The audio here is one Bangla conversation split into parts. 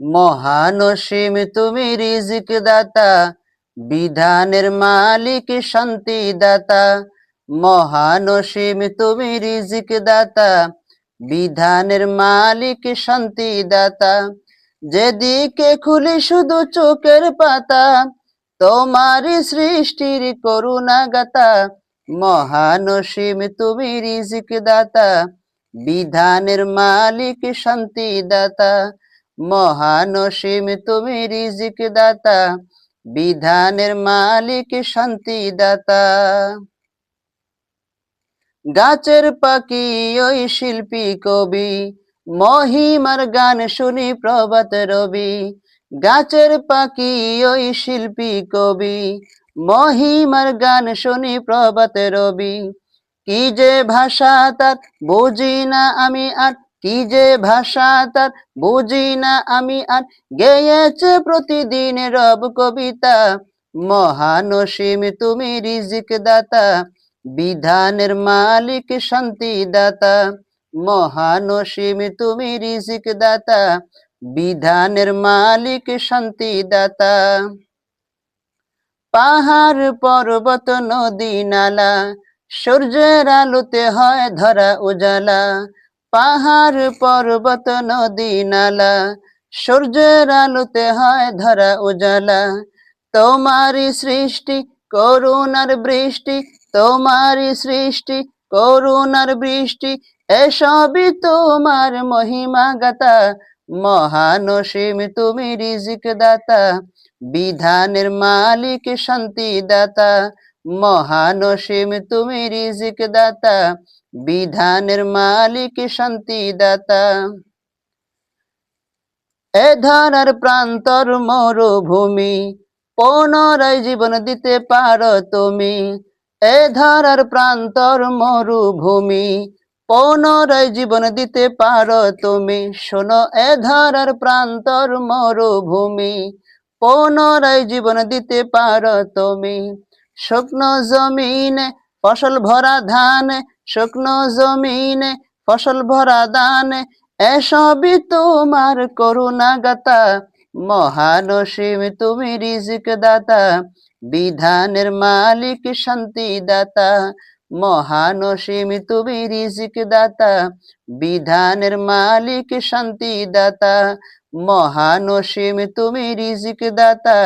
মহানসীম তুমি রিজিক দাতা, বিধানের মালিক শান্তি দাতা। মহানসীম তুমি রিজিক দাতা, বিধানের মালিক শান্তি দাতা। যেদিকে খুলি শুধু চোখের পাতা, তোমারই সৃষ্টির করুণা গাতা। মহানসীম তুমি রিজিক দাতা, বিধানের মালিক শান্তি দাতা। মহানসীম তুমি রিজিক দাতা, বিধানের মালিক শান্তি দাতা। গাছের পাখি ওই শিল্পী কবি, মহিমার গান শুনি প্রভাত রবি। গাছের পাখি ওই শিল্পী কবি, মহিমার গান শুনি প্রভাত রবি। কি যে ভাষা তার বুঝি না আমি আর, কি যে ভাষা তার বুঝি না আমি আর, গেয়েছে প্রতিদিন রব কবিতা। মহানসীম তুমি রিজিক দাতা, বিধানের মালিক শান্তি দাতা। মহানসীম তুমি রিজিক দাতা, বিধানের মালিক শান্তি দাতা। পাহাড় পর্বত নদী নালা, সূর্যের আলোতে হয় ধরা উজালা। পাহাড় পর্বত নদী নালা, সূর্যের আলোতে হয় ধরা উজালা। তোমারই সৃষ্টি করুণার বৃষ্টি, তোমারই সৃষ্টি করুণার বৃষ্টি, এসবই তোমার মহিমা গাতা। মহানসীম তুমি রিজিক দাতা, বিধানের মালিক শান্তি দাতা। মহানসীম তুমি রিজিক দাতা, বিধানের মালিক শান্তি দাতা। এ ধরার প্রান্তর মরুভূমি, পুনরায় জীবন দিতে পারো তুমি। এ ধরার প্রান্তর মরুভূমি, পুনরায় জীবন দিতে পারো তুমি। শোনো এ ধরার প্রান্তর মরুভূমি, পুনরায় জীবন দিতে পারো তুমি। শুকনো জমিনে ফসল ভরা ধান, শুকনো জমিনে ফসল ভরা ধান, এসবই তোমার করুণা গাতা। মহানসীম তুমি রিজিক দাতা, বিধানের মালিক শান্তি দাতা। মহানসীম তুমি রিজিক দাতা, বিধানের মালিক শান্তি দাতা। মহানসীম তুমি রিজিক দাতা,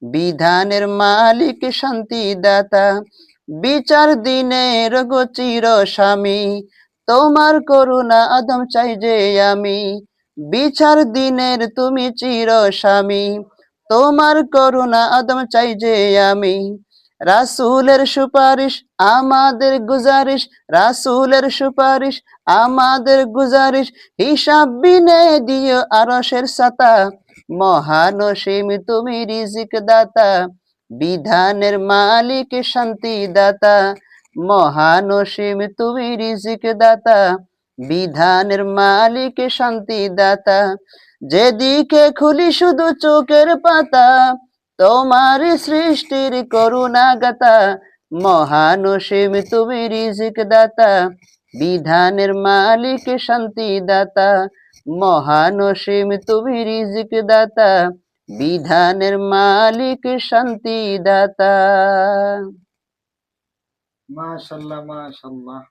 বিধানের মালিক শান্তি দাতা। বিচার দিনের গো চির স্বামী, তোমার করুণা আদম চাই যে আমি। বিচার দিনের তুমি চির স্বামী, তোমার করুণা আদম চাই যে আমি। রাসূলের সুপারিশ আমাদের গুজারিশ, রাসূলের সুপারিশ আমাদের গুজারিশ, হিসাব বিনে দিও আরশের ছাতা। মহানসীম তুমি রিজিক দাতা, বিধানের মালিক শান্তি দাতা। মহানসীম তুমি রিজিক দাতা, বিধানের মালিক শান্তি দাতা। যেদিকে খুলি শুধু চোখের পাতা, তোমার সৃষ্টির করুণা গাতা। মহানসীম তুমি রিজিক দাতা, বিধানের মালিক শান্তি দাতা। মহানসীম তুমি রিজিক দাতা, বিধানের মালিক শান্তি দাতা। মাশাআল্লাহ মাশাআল্লাহ।